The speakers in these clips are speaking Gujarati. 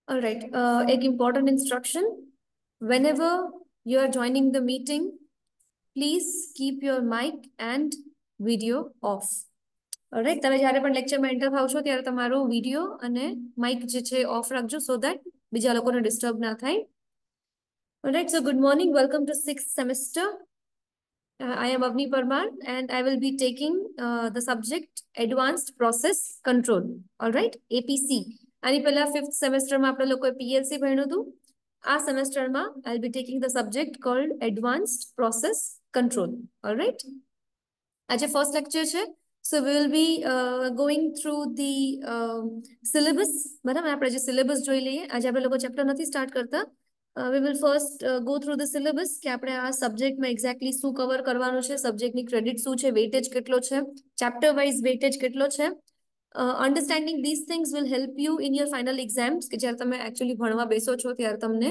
All right. एक important instruction. Whenever you are joining the meeting, please keep your mic and video off. All right. તમે જ્યારે પણ લેક્ચરમાં એન્ટર થાવ છો ત્યારે તમારો વિડીયો અને માઇક જે છે ઓફ રાખજો so that બીજા લોકોને ડિસ્ટર્બ ના થાય. All right. So good morning. Welcome to 6th semester. I am Avni Parmar and I will be taking the subject Advanced Process Control. All right. APC. આની પહેલા 5th સેમેસ્ટરમાં આપણે લોકોએ PLC ભણ્યું હતું. આ સેમેસ્ટરમાં I'll be taking the subject called Advanced Process Control. All right. આજે first lecture છે. So we will be going through the syllabus. બરાબર આપણે જે syllabus જોઈ લઈએ. આજે આપણે લોકો ચેપ્ટર નથી સ્ટાર્ટ કરતા. We will first go through the syllabus કે આપણે આ સબ્જેક્ટમાં એક્ઝેક્ટલી શું કવર કરવાનું છે, સબ્જેક્ટની ક્રેડિટ શું છે, વેટેજ કેટલો છે, ચેપ્ટર વાઇઝ વેટેજ કેટલો છે. Understanding these things will help you in your final exams કે જ્યારે તમે એકચ્યુઅલી ભણવા બેસો છો ત્યારે તમને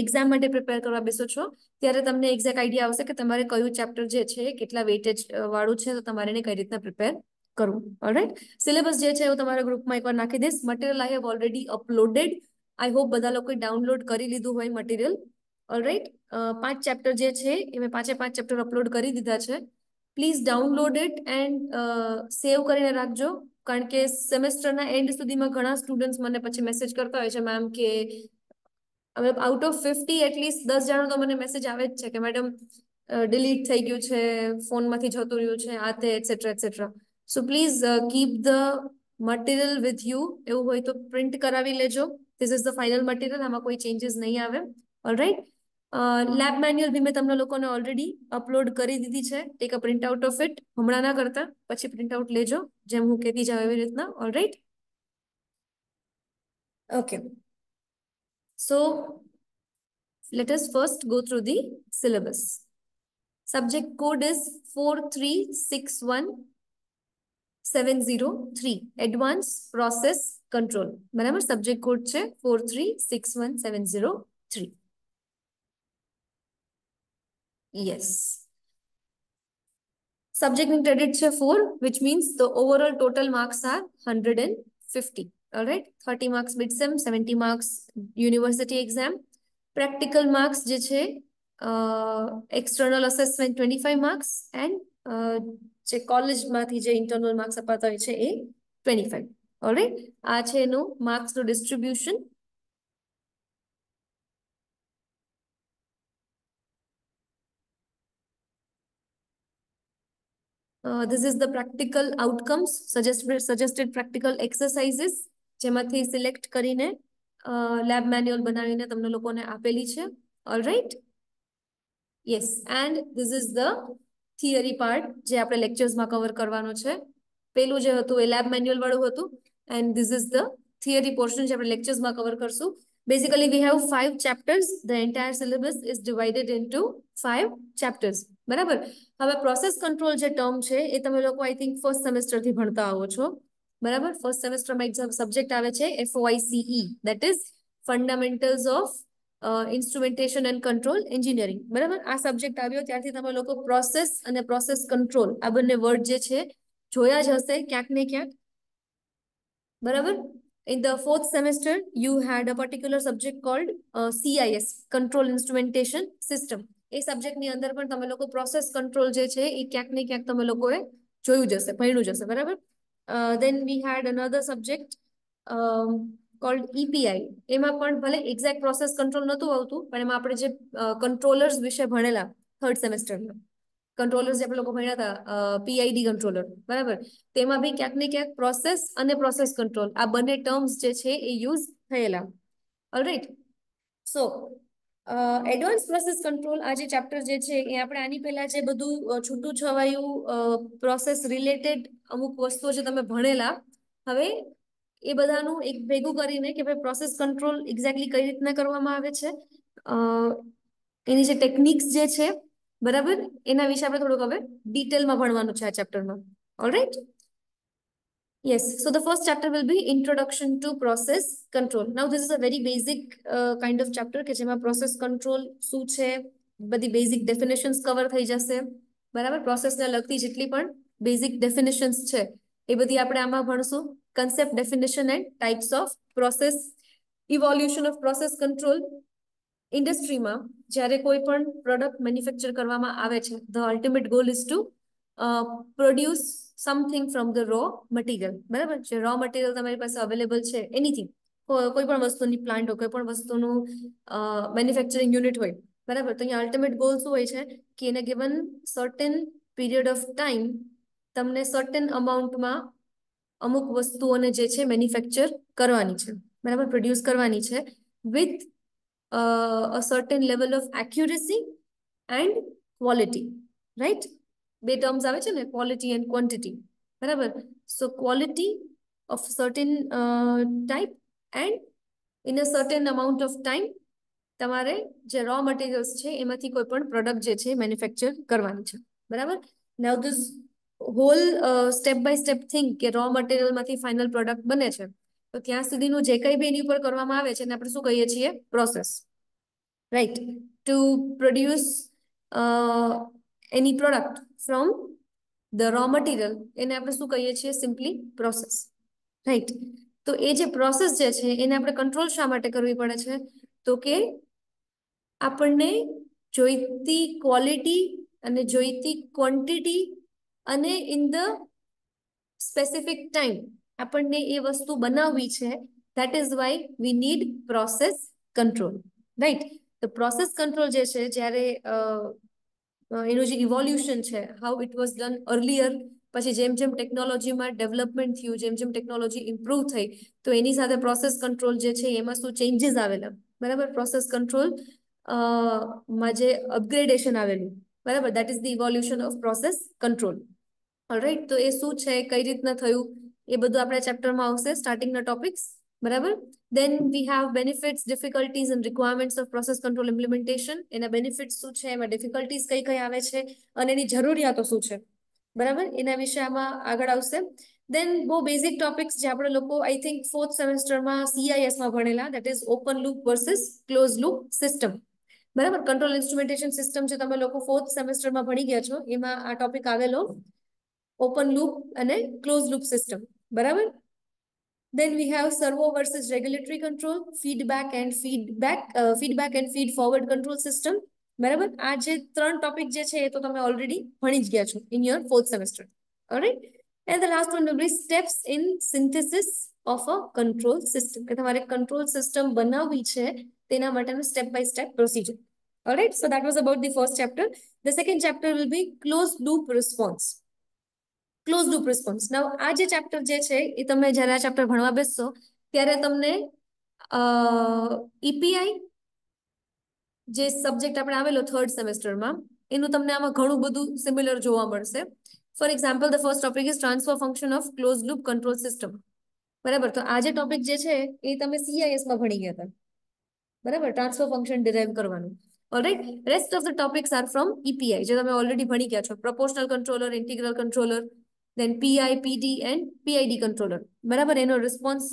એક્ઝામ માટે પ્રિપેર કરવા બેસો છો ત્યારે તમને એક્ઝેક્ટ આઈડિયા આવશે કે તમારે કયું ચેપ્ટર જે છે કેટલા વેટેજ વાળું છે તો તમારે એને કઈ રીતના પ્રિપેર કરવું. ઓલરાઈટ. સિલેબસ જે છે હું તમારા ગ્રુપમાં એકવાર નાખી દઈશ. Material I have already uploaded. I hope બધા લોકોએ ડાઉનલોડ કરી લીધું હોય મટીરિયલ. ઓલરાઈટ. 5 ચેપ્ટર જે છે એ મેં 5 ચેપ્ટર અપલોડ કરી દીધા છે. પ્લીઝ ડાઉનલોડ ઇટ એન્ડ સેવ કરીને રાખજો કારણ કે સેમેસ્ટરના એન્ડ સુધીમાં ઘણા સ્ટુડન્ટ્સ મને પછી મેસેજ કરતા હોય છે મેમ કે આઉટ ઓફ 50 એટલીસ્ટ 10 જણા તો મને મેસેજ આવે જ છે કે મેડમ ડિલીટ થઈ ગયું છે, ફોનમાંથી જતું રહ્યું છે, આ તે etcetera. So please keep the material with you. એવું હોય તો પ્રિન્ટ કરાવી લેજો. This is the final material. આમાં કોઈ ચેન્જીસ નહીં આવે. ઓલરાઈટ. લેબ મેન્યુઅલ બી મેં તમને લોકોને ઓલરેડી અપલોડ કરી દીધી છે. Take a print out of it. હમણાં ના કરતા પછી પ્રિન્ટ આઉટ લેજો જેમ હું કહેતી જાઉં એવી રીતના. Alright. Okay. So let us first go through the syllabus. Subject code is 4361703. Advanced Process Control. બરાબર. Subject code છે 4361703. Yes. Subject in credit છે 4, which means the overall total marks are 150. All right. 30 marks midsem, 70 marks university exam. Practical marks જે છે external assessment 25 marks and જે કોલેજમાંથી જે ઇન્ટરનલ માર્ક્સ અપાતા હોય છે એ 25. ઓલરાઈટ. આ છે એનું માર્ક્સનું distribution. This is the practical outcomes, suggested practical exercises જેમાંથી સિલેક્ટ કરીને લેબ મેન્યુઅલ બનાવીને તમને લોકોને આપેલી છે. Alright. Yes. And this is the theory part જે આપણે લેક્ચર્સમાં કવર કરવાનો છે. પેલું જે હતું એ લેબ મેન્યુઅલ વાળું હતું and this is the theory portion જે આપણે લેક્ચર્સમાં કવર કરશું. Basically, we have 5 chapters. The entire syllabus is divided into 5 chapters. બરાબર. હવે પ્રોસેસ કંટ્રોલ જે ટર્મ છે એ તમે લોકો આઈ થિંક ફર્સ્ટ સેમેસ્ટરથી ભણતા આવો છો. બરાબર. ફર્સ્ટ સેમેસ્ટરમાં એક્ઝામ સબ્જેક્ટ આવે છે FOICE, that is fundamentals of instrumentation and control engineering. બરાબર. આ સબ્જેક્ટ આવ્યો ત્યારથી તમે લોકો પ્રોસેસ અને પ્રોસેસ કંટ્રોલ આ બંને વર્ડ જે છે જોયા જ હશે ક્યાંક ને ક્યાંક. બરાબર. In the 4th semester, you had a particular subject called CIS, Control Instrumentation System. એ સબ્જેક્ટની અંદર પણ તમે લોકો પ્રોસેસ કંટ્રોલ જે છે એ ક્યાંક ને ક્યાંક તમે લોકોએ જોયું જશે, ભણ્યું જશે. બરાબર. Then we had another subject called EPI. એમાં પણ ભલે એક્ઝેક્ટ પ્રોસેસ કંટ્રોલ નહોતું આવતું પણ એમાં આપણે જે કંટ્રોલર્સ વિશે ભણેલા 3rd સેમેસ્ટરમાં કંટ્રોલર્સ જે આપણે લોકો ભણ્યા હતા PID કંટ્રોલર. બરાબર. તેમાં બી ક્યાંક ને ક્યાંક પ્રોસેસ અને પ્રોસેસ કંટ્રોલ આ બંને ટર્મ્સ જે છે એ યુઝ થયેલા. ઓલરાઈટ. સો એડવાન્સ પ્રોસેસ કંટ્રોલ આ જે ચેપ્ટર જે છે એ આપણે આની પહેલા જે બધું છૂટું છવાયું પ્રોસેસ રિલેટેડ અમુક વસ્તુઓ જે તમે ભણેલા હવે એ બધાનું એક ભેગું કરીને કે ભાઈ પ્રોસેસ કંટ્રોલ એક્ઝેક્ટલી કઈ રીતના કરવામાં આવે છે એની જે ટેકનિક્સ જે છે બરાબર એના વિશે આપણે થોડુંક હવે ડિટેલમાં ભણવાનું છે આ ચેપ્ટરમાં. Alright. Yes, so the first chapter will be Introduction to Process Control. Now this is a very basic kind of chapter કે જેમાં process control શું છે બધી basic definitions cover થઈ જશે. બરાબર. પ્રોસેસને લગતી જેટલી પણ basic definitions છે એ બધી આપણે આમાં ભણશું. Concept, definition and types of process evolution off process control. ઇન્ડસ્ટ્રીમાં જ્યારે કોઈ પણ પ્રોડક્ટ મેન્યુફેક્ચર કરવામાં આવે છે, the ultimate goal is to produce something from the raw material. બરાબર છે, રો મટીરિયલ તમારી પાસે અવેલેબલ છે, એનીથિંગ, કોઈ પણ વસ્તુની પ્લાન્ટ હોય, કોઈ પણ વસ્તુનું મેન્યુફેક્ચરિંગ યુનિટ હોય. બરાબર, તો અહીંયા અલ્ટિમેટ ગોલ શું હોય છે કે એને given certain period of time તમને સર્ટેન અમાઉન્ટમાં અમુક વસ્તુઓને જે છે મેન્યુફેક્ચર કરવાની છે. બરાબર, પ્રોડ્યુસ કરવાની છે with a certain level of accuracy and quality, right? બે ટર્મ્સ આવે છે ને, ક્વોલિટી એન્ડ ક્વોન્ટિટી. બરાબર, સો quality of certain type and in a certain amount of time તમારે જે રો મટીરિયલ્સ છે એમાંથી કોઈ પણ પ્રોડક્ટ જે છે મેન્યુફેક્ચર કરવાની છે. બરાબર, now this whole step by step thing કે રો મટીરિયલમાંથી ફાઇનલ પ્રોડક્ટ બને છે, તો ત્યાં સુધીનું જે કંઈ બી એની ઉપર કરવામાં આવે છે એને આપણે શું કહીએ છીએ? Process. Right, to produce any product from the raw material એને આપણે શું કહીએ છીએ? Simply process. રાઈટ, તો એ જે પ્રોસેસ જે છે એને આપણે કંટ્રોલ શા માટે કરવી પડે છે? તો કે આપણને જોઈતી ક્વોલિટી અને જોઈતી ક્વોન્ટિટી અને ઇન ધ સ્પેસિફિક ટાઈમ આપણને એ વસ્તુ બનાવવી છે. That is why we need process control. Right, તો પ્રોસેસ કંટ્રોલ જે છે, જ્યારે એનું જે ઇવોલ્યુશન છે, how it was done earlier, પછી જેમ જેમ ટેકનોલોજીમાં ડેવલપમેન્ટ થયું, જેમ જેમ ટેકનોલોજી ઇમ્પ્રૂવ થઈ, તો એની સાથે પ્રોસેસ કંટ્રોલ જે છે એમાં શું ચેન્જીસ આવેલા. બરાબર, પ્રોસેસ કંટ્રોલ માં જે અપગ્રેડેશન આવેલું. બરાબર, that is the evolution off process control. Alright, તો એ શું છે, કઈ રીતના થયું, એ બધું આપણા ચેપ્ટરમાં આવશે, સ્ટાર્ટિંગના ટોપિક્સ. બરાબર, then we have benefits, difficulties and requirements of process control implementation. એના બેનિફિટ્સ શું છે, એમાં ડિફિકલ્ટીઝ કઈ કઈ આવે છે અને એની જરૂરિયાતો શું છે. બરાબર, એના વિશે આમાં આગળ આવશે. દેન બહુ બેઝિક ટોપિક્સ જે આપણે લોકો આઈ થિંક 4th સેમેસ્ટરમાં CIS માં ભણેલા, that is open loop versus close loop system. બરાબર, કંટ્રોલ ઇન્સ્ટ્રુમેન્ટેશન સિસ્ટમ જે તમે લોકો 4th સેમેસ્ટરમાં ભણી ગયા છો એમાં આ ટોપિક આવેલો, ઓપન લૂપ અને ક્લોઝ લૂપ સિસ્ટમ. બરાબર, then we have servo versus regulatory control, feedback and feed forward control system. બરાબર, આ જે ત્રણ ટોપિક જે છે એ તો તમે ઓલરેડી ભણી જ ગયા છો in your 4th semester. alright, and the last one will be steps in synthesis of a control system, કે તમારે control system બનાવવી છે તેના માટેનું step by step procedure. alright, so that was about the first chapter. The second chapter will be closed loop response. Close loop response. Now આ જે ચેપ્ટર જે છે એ તમે જ્યારે આ ચેપ્ટર ભણવા બેસશો ત્યારે તમને EPI જે સબ્જેક્ટ આપણે આવેલો 3rd સેમેસ્ટરમાં એનું તમને આમાં ઘણું બધું સિમિલર જોવા મળશે. For example, the first topic is transfer function of close loop control system. બરાબર, તો આ જે ટોપિક જે છે એ તમે CIS માં ભણી ગયા હતા. બરાબર, ટ્રાન્સફર ફંક્શન ડિરાઈવ કરવાનું. Alright, rest of the topics are from EPI જે તમે ઓલરેડી ભણી ગયા છો. Proportional controller, integral controller, then PI, PD and PID controller. બરાબર, એનો રિસ્પોન્સ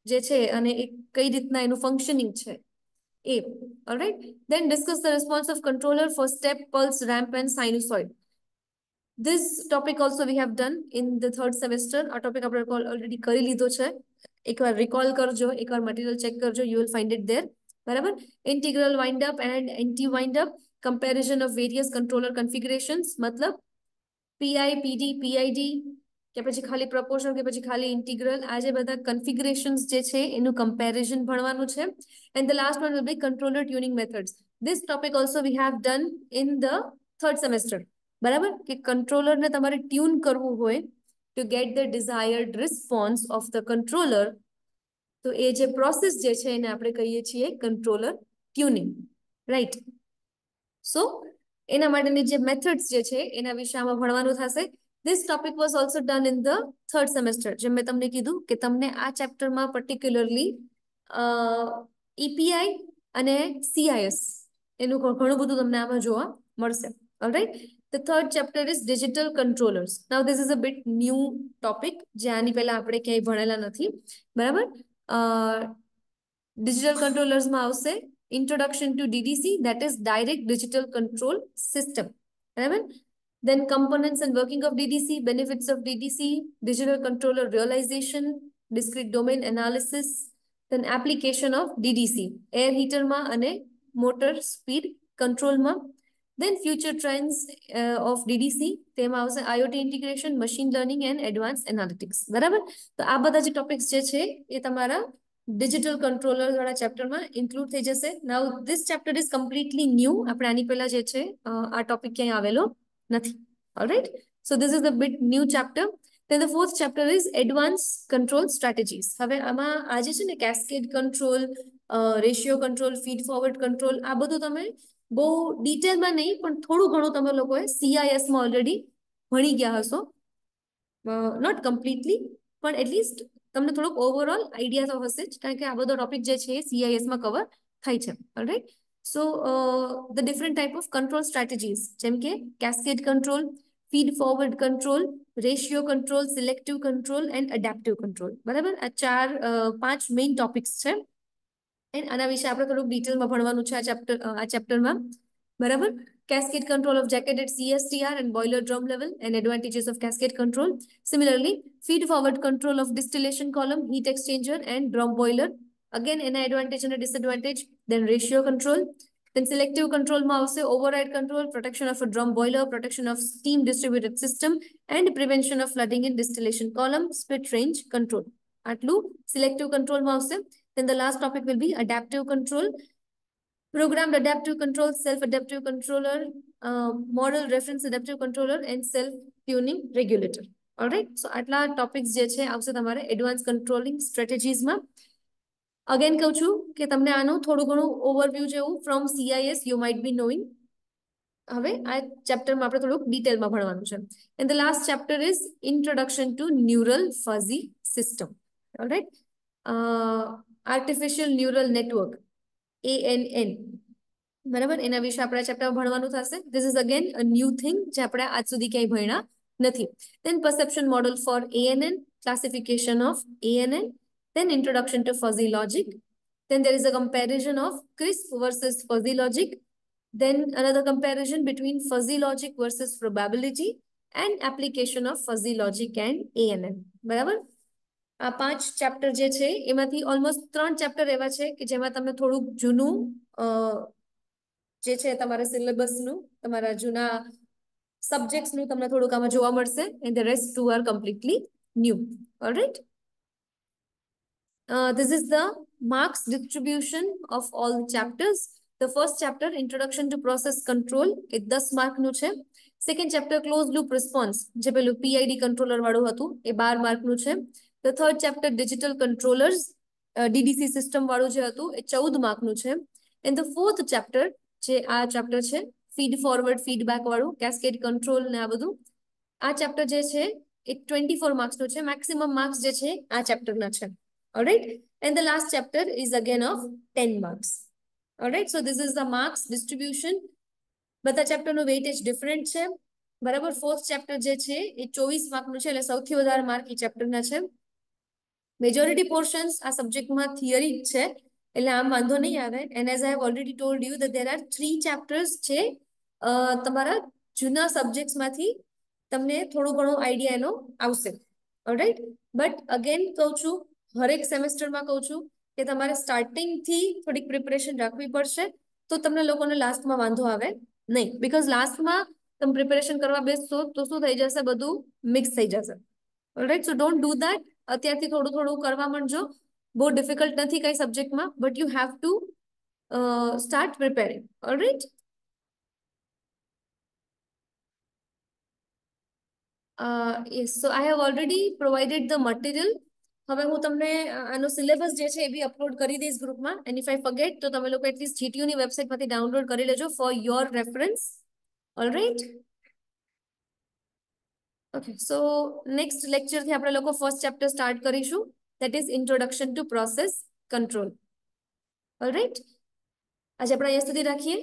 જે છે અને એ કઈ રીતના એનું ફંક્શનિંગ છે એ. Alright, then discuss the response of controller for step, pulse, ramp and sinusoid. This topic also we have done in the 3rd semester. આ ટોપિક આપણે ઓલરેડી કરી લીધો છે. એકવાર રિકોલ કરજો, એકવાર મટીરિયલ ચેક કરજો, you will find it there. બરાબર, integral wind up and anti wind up, comparison of various controller configurations, મતલબ PI, PD, PID કે પછી ખાલી proportional કે પછી ખાલી integral, આ જે બધા configurations જે છે એનું comparison ભણવાનું છે. And the last one will be controller tuning methods. This topic also we have done in the 3rd semester. બરાબર, કે controller ને તમારે ટ્યુન કરવું હોય to get the desired response of the controller, તો એ જે પ્રોસેસ જે છે એને આપણે કહીએ છીએ controller tuning. રાઈટ, સો એના માટેની જે મેથડ્સ જે છે એના વિશે આમાં ભણવાનું થશે. This topic was also done in the 3rd semester. જેમ મેં તમને કીધું કે તમને આ ચેપ્ટરમાં પર્ટિક્યુલરલી EPI અને CIS એનું ઘણું બધું તમને આમાં જોવા મળશે. alright, the third chapter is digital controllers. Now this is a bit new topic જે આની પહેલા આપણે ક્યાંય ભણેલા નથી. બરાબર, digital controllers માં આવશે introduction to DDC, that is direct digital control system. Barabar, then components and working of DDC, benefits of DDC, digital controller realization, discrete domain analysis, then application of DDC air heater માં અને motor speed control માં. Then future trends of DDC તેમાં આવશે IoT integration, machine learning and advanced analytics. બરાબર, તો આ બધા જે ટોપિક્સ જે છે એ તમારા ડિજિટલ કંટ્રોલર વાળા ચેપ્ટરમાં ઇન્ક્લુડ થઈ જશે. Now this chapter is completely new. આપણે આની પહેલા જે છે આ ટોપિક ક્યાંય આવેલો નથી. Alright, so this is the bit new chapter. Then the fourth chapter is advanced control strategies. હવે આમાં આજે છે ને cascade control, ratio control, feed forward control, આ બધું તમે બહુ ડિટેલમાં નહીં પણ થોડું ઘણું તમે લોકોએ CIS માં ઓલરેડી ભણી ગયા હશો. નોટ કમ્પ્લીટલી પણ એટલીસ્ટ તમને થોડુંક ઓવરઓલ આઈડિયા તો હશે જ, કારણ કે આ બધો ટોપિક જે છે એ CIS માં કવર થાય છે. Alright, so the different type of control strategies જેમ કે cascade control, feed forward control, ratio control, selective control and adaptive control. બરાબર, આ પાંચ મેઇન ટોપિક્સ છે એન્ડ આના વિશે આપણે થોડુંક ડિટેલમાં ભણવાનું છે આ ચેપ્ટરમાં. બરાબર, cascade control of jacketed CSTR and boiler drum level and advantages of cascade control. Similarly, feed forward control of distillation column, heat exchanger and drum boiler. Again, an advantage and a disadvantage. Then ratio control. Then selective control માં આવશે override control, protection of a drum boiler, protection of steam distributed system and prevention of flooding in distillation column, split range control. આટલું selective control માં આવશે. Then the last topic will be adaptive control. Programmed adaptive control, self-adaptive controller, model reference adaptive controller and self-tuning regulator. All right, so આટલા ટોપિક્સ જે છે આવશે તમારે એડવાન્સ કંટ્રોલિંગ સ્ટ્રેટેજીઝમાં. અગેન કહું છું કે તમને આનું થોડું ઘણું ઓવરવ્યૂ જેવું from CIS you might be knowing. હવે આ ચેપ્ટરમાં આપણે થોડુંક ડિટેલમાં ભણવાનું છે. And the last chapter is introduction to neural fuzzy system. Alright, artificial neural network ANN. બરાબર, એના વિશે આપણે ચેપ્ટર ભણવાનું થશે. This is again a new thing જે આપણે આજ સુધી ક્યાંય ભણ્યા નથી. Then perception model for ANN, classification of ANN, then introduction to fuzzy logic. Then there is a comparison of crisp versus fuzzy logic. Then another comparison between fuzzy logic versus probability and application of fuzzy logic and ANN. બરાબર, આ પાંચ ચેપ્ટર જે છે એમાંથી ઓલમોસ્ટ 3 ચેપ્ટર એવા છે કે જેમાં તમને થોડુંક જૂનું જે છે તમારા સિલેબસનું, તમારા જૂના સબ્જેક્ટ્સનું તમને થોડુંક આમાં જોવા મળશે. And the rest two are completely new. Alright, this is the marks distribution of all chapters. The first chapter, introduction to process control, એ 10 માર્કનું છે. Second chapter close loop response, જે પેલું PID કંટ્રોલર વાળું હતું, એ 12 માર્કનું છે. The third chapter, digital controllers, DDC system વાળું જે હતું એ 14 માર્કનું છે. And the fourth chapter, જે આ ચેપ્ટર છે ફીડ ફોરવર્ડ ફીડબેક વાળું, કેસ્કેડ કંટ્રોલ ને આ બધું, આ ચેપ્ટર જે છે એ 24 માર્ક્સનું છે. મેક્સિમમ માર્ક્સ જે છે આ ચેપ્ટરના છે. Alright, and the last chapter is again of 10 marks. Alright, so this is the marks distribution. બધા ચેપ્ટરનું વેઇટેજ ડિફરન્ટ છે. બરાબર, ફોર્થ ચેપ્ટર જે છે એ 24 માર્કનું છે, એટલે સૌથી વધારે માર્ક એ ચેપ્ટરના છે. મેજોરિટી પોર્શન્સ આ સબ્જેક્ટમાં થિયરી જ છે, એટલે આમ વાંધો નહીં આવે. And as I have already told you that there are 3 chapters છે તમારા જૂના સબ્જેક્ટ્સમાંથી તમને થોડું ઘણું આઈડિયા એનો આવશે. ઓલરાઈટ, બટ અગેન કહું છું, હરેક સેમેસ્ટરમાં કહું છું કે તમારે સ્ટાર્ટિંગથી થોડીક પ્રિપરેશન રાખવી પડશે, તો તમને લોકોને લાસ્ટમાં વાંધો આવે નહીં. બીકોઝ લાસ્ટમાં તમે પ્રિપરેશન કરવા બેસશો તો શું થઈ જશે, બધું મિક્સ થઈ જશે. Alright, so don't do that. અત્યારથી થોડું થોડું કરવા માંડજો. બહુ ડિફિકલ્ટ નથી કઈ સબ્જેક્ટમાં, but you have to start preparing. All right. Yes, so I have already provided the material. હવે હું તમને આનો સિલેબસ જે છે એ બી અપલોડ કરી દઈશ ગ્રુપમાં. એન્ડ ઇફ આઈ ફર્ગેટ તો તમે લોકો એટલીસ્ટ GTU ની વેબસાઇટમાંથી ડાઉનલોડ કરી લેજો for your reference. All right, okay. So next લેક્ચરથી આપણે લોકો ફર્સ્ટ ચેપ્ટર સ્ટાર્ટ કરીશું, that is introduction to process control. All right, આજે આપણે અહીંયા સુધી રાખીએ.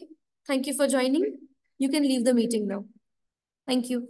Thank you for joining. You can leave the meeting now. Thank you.